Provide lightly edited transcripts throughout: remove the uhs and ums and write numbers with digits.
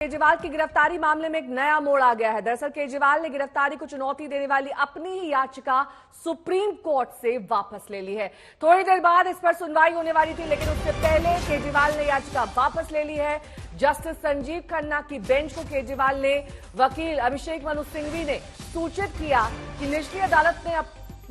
केजरीवाल की गिरफ्तारी मामले में एक नया मोड़ आ गया है। दरअसल केजरीवाल ने गिरफ्तारी को चुनौती देने वाली अपनी ही याचिका सुप्रीम कोर्ट से वापस ले ली है। थोड़ी देर बाद इस पर सुनवाई होने वाली थी, लेकिन उससे पहले केजरीवाल ने याचिका वापस ले ली है। जस्टिस संजीव खन्ना की बेंच को केजरीवाल ने वकील अभिषेक मनु सिंघवी ने सूचित किया कि निचली अदालत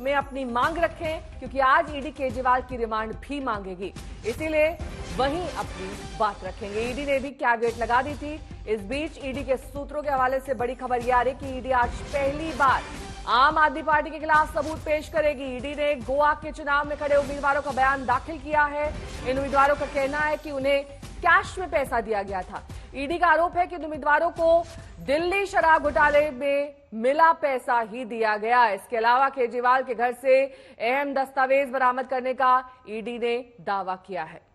में अपनी मांग रखें, क्योंकि आज ईडी केजरीवाल की रिमांड भी मांगेगी, इसीलिए वहीं अपनी बात रखेंगे। ईडी ने भी कैविएट लगा दी थी। इस बीच ईडी के सूत्रों के हवाले से बड़ी खबर यह आ रही कि ईडी आज पहली बार आम आदमी पार्टी के खिलाफ सबूत पेश करेगी। ईडी ने गोवा के चुनाव में खड़े उम्मीदवारों का बयान दाखिल किया है। इन उम्मीदवारों का कहना है कि उन्हें कैश में पैसा दिया गया था। ईडी का आरोप है कि इन उम्मीदवारों को दिल्ली शराब घोटाले में मिला पैसा ही दिया गया। इसके अलावा केजरीवाल के घर से अहम दस्तावेज बरामद करने का ईडी ने दावा किया है।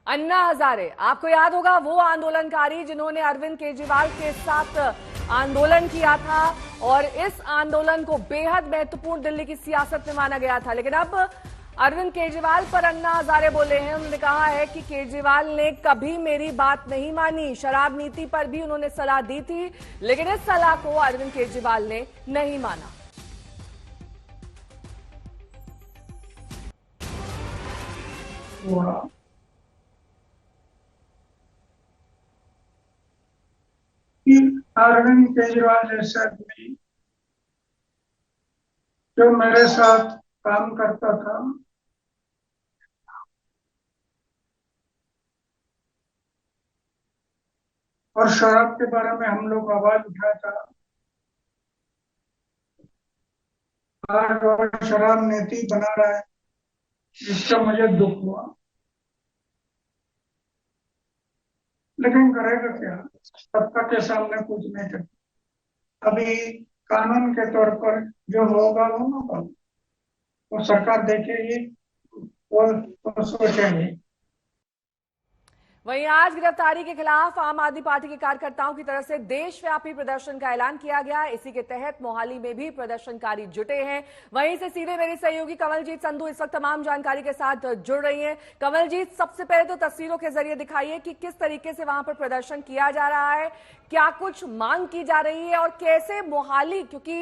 अन्ना हजारे, आपको याद होगा वो आंदोलनकारी जिन्होंने अरविंद केजरीवाल के साथ आंदोलन किया था और इस आंदोलन को बेहद महत्वपूर्ण दिल्ली की सियासत में माना गया था। लेकिन अब अरविंद केजरीवाल पर अन्ना हजारे बोले हैं। उन्होंने कहा है कि केजरीवाल ने कभी मेरी बात नहीं मानी। शराब नीति पर भी उन्होंने सलाह दी थी, लेकिन इस सलाह को अरविंद केजरीवाल ने नहीं माना। अरविंद केजरीवाल जैसा आदमी जो मेरे साथ काम करता था, और शराब के बारे में हम लोग आवाज उठाया था, आज वो शराब नीति बना रहा है, जिसका मुझे दुख हुआ। लेकिन करेगा क्या, सबका के सामने कुछ नहीं करता। अभी कानून के तौर पर जो होगा वो सरकार देखेगी, वो सोचेगी। वहीं आज गिरफ्तारी के खिलाफ आम आदमी पार्टी के कार्यकर्ताओं की तरफ से देशव्यापी प्रदर्शन का ऐलान किया गया। इसी के तहत मोहाली में भी प्रदर्शनकारी जुटे हैं। वहीं से सीधे मेरी सहयोगी कमलजीत संधू इस वक्त तमाम जानकारी के साथ जुड़ रही हैं। कमलजीत, सबसे पहले तो तस्वीरों के जरिए दिखाइए कि किस तरीके से वहां पर प्रदर्शन किया जा रहा है, क्या कुछ मांग की जा रही है और कैसे मोहाली, क्योंकि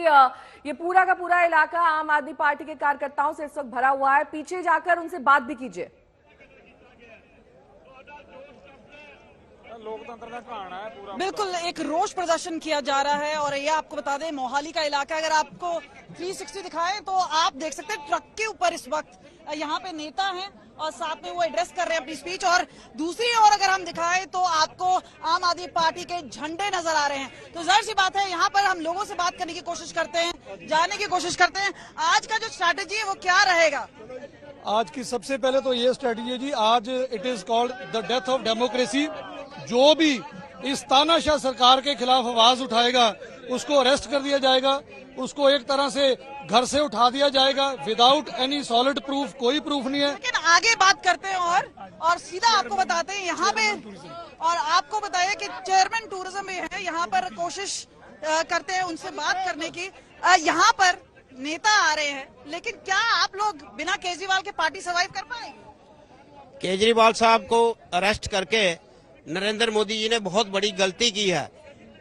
ये पूरा का पूरा इलाका आम आदमी पार्टी के कार्यकर्ताओं से इस वक्त भरा हुआ है, पीछे जाकर उनसे बात भी कीजिए। लोकतंत्र का कहाना है पूरा। बिल्कुल एक रोष प्रदर्शन किया जा रहा है और ये आपको बता दें मोहाली का इलाका, अगर आपको 360 दिखाएं तो आप देख सकते हैं ट्रक के ऊपर इस वक्त यहाँ पे नेता हैं और साथ में वो एड्रेस कर रहे हैं अपनी स्पीच। और दूसरी ओर अगर हम दिखाएं तो आपको आम आदमी पार्टी के झंडे नजर आ रहे हैं। तो जाहिर सी बात है यहाँ पर हम लोगों से बात करने की कोशिश करते हैं, जानने की कोशिश करते हैं आज का जो स्ट्रैटेजी है वो क्या रहेगा। आज की सबसे पहले तो ये स्ट्रेटेजी है जी, आज it is called the death of democracy. जो भी इस तानाशाह सरकार के खिलाफ आवाज उठाएगा उसको अरेस्ट कर दिया जाएगा, उसको एक तरह से घर से उठा दिया जाएगा विदाउट एनी सॉलिड प्रूफ। कोई प्रूफ नहीं है। लेकिन आगे बात करते हैं और सीधा आपको बताते हैं यहाँ पे, और आपको बताइए कि चेयरमैन टूरिज्म में है, यहाँ पर कोशिश करते हैं उनसे बात करने की। यहाँ पर नेता आ रहे हैं, लेकिन क्या आप लोग बिना केजरीवाल के पार्टी सर्वाइव कर पाएंगे? केजरीवाल साहब को अरेस्ट करके नरेंद्र मोदी जी ने बहुत बड़ी गलती की है,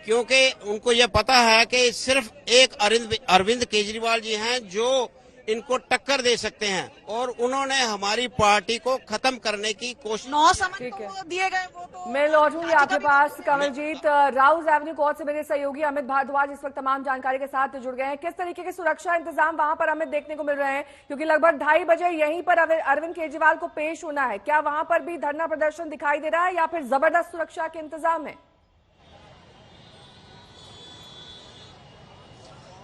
क्योंकि उनको यह पता है कि सिर्फ एक अरविंद केजरीवाल जी हैं जो इनको टक्कर दे सकते हैं, और उन्होंने हमारी पार्टी को खत्म करने की कोशिश। 9 समन तो दिए गए, वो तो मैं लौटूंगी आपके पास। कमलजीत, राउज एवेन्यू कोर्ट से मेरे सहयोगी अमित भारद्वाज इस वक्त तमाम जानकारी के साथ जुड़ गए हैं। किस तरीके के सुरक्षा इंतजाम वहां पर हमें देखने को मिल रहे हैं, क्योंकि लगभग 2:30 बजे यहीं पर अरविंद केजरीवाल को पेश होना है। क्या वहां पर भी धरना प्रदर्शन दिखाई दे रहा है या फिर जबरदस्त सुरक्षा के इंतजाम है?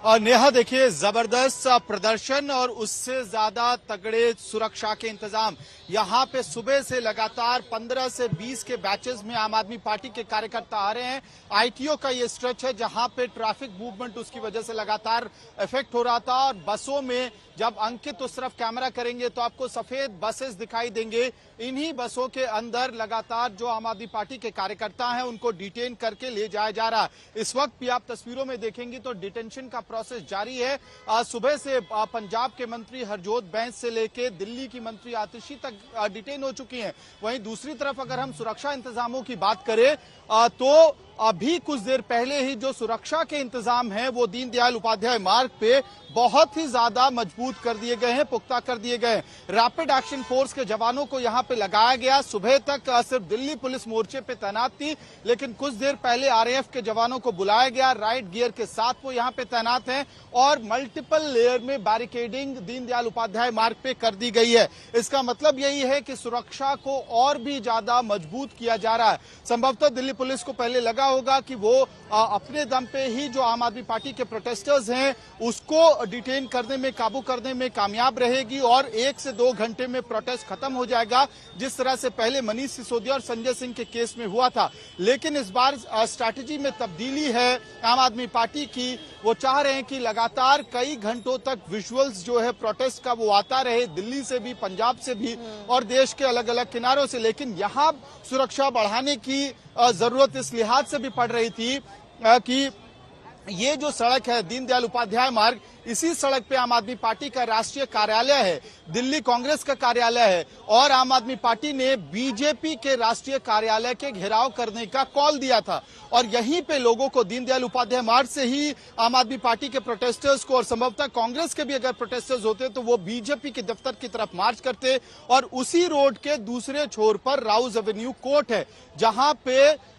नेहा देखिए, जबरदस्त प्रदर्शन और उससे ज्यादा तगड़े सुरक्षा के इंतजाम। यहाँ पे सुबह से लगातार 15 से 20 के बैचेस में आम आदमी पार्टी के कार्यकर्ता आ रहे हैं। आईटीओ का ये स्ट्रेच है जहाँ पे ट्रैफिक मूवमेंट उसकी वजह से लगातार इफेक्ट हो रहा था, और बसों में जब अंकित उस तरफ कैमरा करेंगे तो आपको सफेद बसेस दिखाई देंगे। इन्हीं बसों के अंदर लगातार जो आम आदमी पार्टी के कार्यकर्ता हैं उनको डिटेन करके ले जाया जा रहा है। इस वक्त भी आप तस्वीरों में देखेंगे तो डिटेंशन का प्रोसेस जारी है। सुबह से पंजाब के मंत्री हरजोत बैंस से लेके दिल्ली की मंत्री आतिशी तक डिटेन हो चुकी हैं। वहीं दूसरी तरफ अगर हम सुरक्षा इंतजामों की बात करें तो अभी कुछ देर पहले ही जो सुरक्षा के इंतजाम हैं वो दीनदयाल उपाध्याय मार्ग पे बहुत ही ज्यादा मजबूत कर दिए गए हैं, पुख्ता कर दिए गए हैं। रैपिड एक्शन फोर्स के जवानों को यहां पे लगाया गया। सुबह तक सिर्फ दिल्ली पुलिस मोर्चे पे तैनात थी, लेकिन कुछ देर पहले आरएएफ के जवानों को बुलाया गया। राइट गियर के साथ वो यहां पे तैनात हैं और मल्टीपल लेयर में बैरिकेडिंग दीनदयाल उपाध्याय मार्ग पे कर दी गई है। इसका मतलब यही है कि सुरक्षा को और भी ज्यादा मजबूत किया जा रहा है। संभवतः दिल्ली पुलिस को पहले लगा होगा कि वो अपने दम पे ही जो आम आदमी पार्टी के प्रोटेस्टर्स हैं उसको डिटेन करने में, काबू करने में कामयाब रहेगी और 1 से 2 घंटे में प्रोटेस्ट खत्म हो जाएगा, जिस तरह से पहले मनीष सिसोदिया और संजय सिंह के केस में हुआ था। लेकिन इस बार स्ट्रैटेजी में तब्दीली है आम आदमी पार्टी की। वो चाह रहे हैं कि लगातार कई घंटों तक विजुअल्स जो है प्रोटेस्ट का वो आता रहे, दिल्ली से भी, पंजाब से भी और देश के अलग अलग किनारों से। लेकिन यहाँ सुरक्षा बढ़ाने की जरूरत इस लिहाज से भी पड़ रही थी कि ये जो सड़क है दीनदयाल उपाध्याय मार्ग, इसी सड़क पे आम आदमी पार्टी का राष्ट्रीय कार्यालय है, दिल्ली कांग्रेस का कार्यालय है और आम आदमी पार्टी ने बीजेपी के राष्ट्रीय कार्यालय के घेराव करने का कॉल दिया था। और यहीं पे लोगों को दीनदयाल उपाध्याय मार्ग से ही आम आदमी पार्टी के प्रोटेस्टर्स को और संभवतः कांग्रेस के भी अगर प्रोटेस्टर्स होते तो वो बीजेपी के दफ्तर की तरफ मार्च करते। और उसी रोड के दूसरे छोर पर राउज एवेन्यू कोर्ट है, जहां पे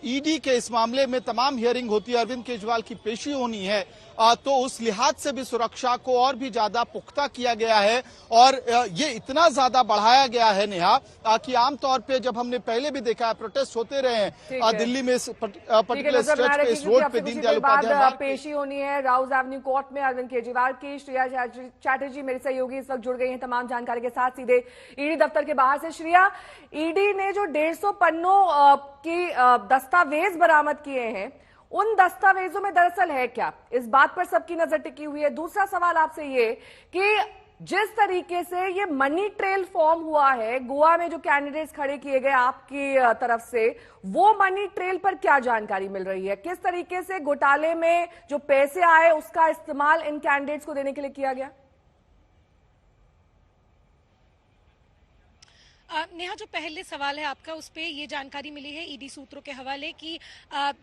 ईडी के इस मामले में तमाम हियरिंग होती है, अरविंद केजरीवाल की पेशी होनी है। तो उस लिहाज से भी सुरक्षा को और भी ज्यादा पुख्ता किया गया है और ये इतना ज्यादा बढ़ाया गया है नेहा कि आमतौर पे जब हमने पहले भी देखा है प्रोटेस्ट होते रहे हैं दिल्ली में पर्टिकुलर स्ट्रेच पे, इस रोड पे दीनदयाल उपाध्याय पेशी होनी है राउज एवेन्यू कोर्ट में अरविंद केजरीवाल की। श्रेया चैटर्जी मेरे सहयोगी इस वक्त जुड़ गई हैं तमाम जानकारी के साथ सीधे ईडी दफ्तर के बाहर से। श्रेया, ईडी ने जो 150 पन्नों की दस्तावेज बरामद किए हैं, उन दस्तावेजों में दरअसल है क्या, इस बात पर सबकी नजर टिकी हुई है। दूसरा सवाल आपसे ये कि जिस तरीके से ये मनी ट्रेल फॉर्म हुआ है, गोवा में जो कैंडिडेट्स खड़े किए गए आपकी तरफ से, वो मनी ट्रेल पर क्या जानकारी मिल रही है? किस तरीके से घोटाले में जो पैसे आए उसका इस्तेमाल इन कैंडिडेट्स को देने के लिए किया गया? नेहा, जो पहले सवाल है आपका, उस पे ये जानकारी मिली है ईडी सूत्रों के हवाले कि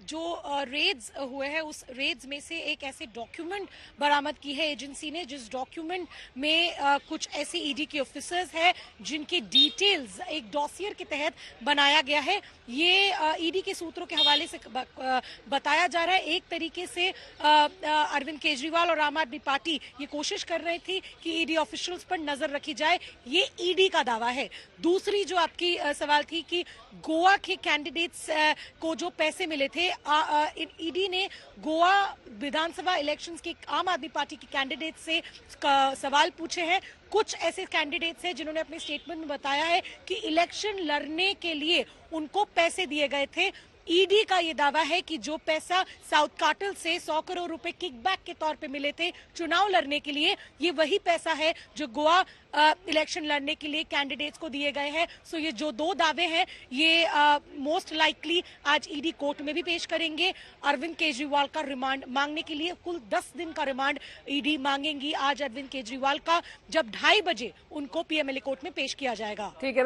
जो रेड्स हुए हैं उस रेड्स में से एक ऐसे डॉक्यूमेंट बरामद की है एजेंसी ने, जिस डॉक्यूमेंट में कुछ ऐसे ईडी के ऑफिसर्स हैं जिनके डिटेल्स एक डॉसियर के तहत बनाया गया है। ये ईडी के सूत्रों के हवाले से बताया जा रहा है। एक तरीके से अरविंद केजरीवाल और आम आदमी पार्टी ये कोशिश कर रही थी कि ईडी ऑफिशियल्स पर नजर रखी जाए, ये ईडी का दावा है। दूसरी जो आपकी सवाल थी कि गोवा के कैंडिडेट्स को जो पैसे मिले थे, ईडी ने गोवा विधानसभा इलेक्शंस के आम आदमी पार्टी के कैंडिडेट से सवाल पूछे हैं। कुछ ऐसे कैंडिडेट्स हैं जिन्होंने अपने स्टेटमेंट में बताया है कि इलेक्शन लड़ने के लिए उनको पैसे दिए गए थे। ईडी का ये दावा है कि जो पैसा साउथ कार्टेल से 100 करोड़ रुपए किकबैक के तौर पे मिले थे चुनाव लड़ने के लिए, ये वही पैसा है जो गोवा इलेक्शन लड़ने के लिए कैंडिडेट्स को दिए गए हैं। सो ये जो दो दावे हैं ये मोस्ट लाइकली आज ईडी कोर्ट में भी पेश करेंगे। अरविंद केजरीवाल का रिमांड मांगने के लिए कुल 10 दिन का रिमांड ईडी मांगेंगी आज अरविंद केजरीवाल का, जब 2:30 बजे उनको पीएमएलए कोर्ट में पेश किया जाएगा। ठीक है।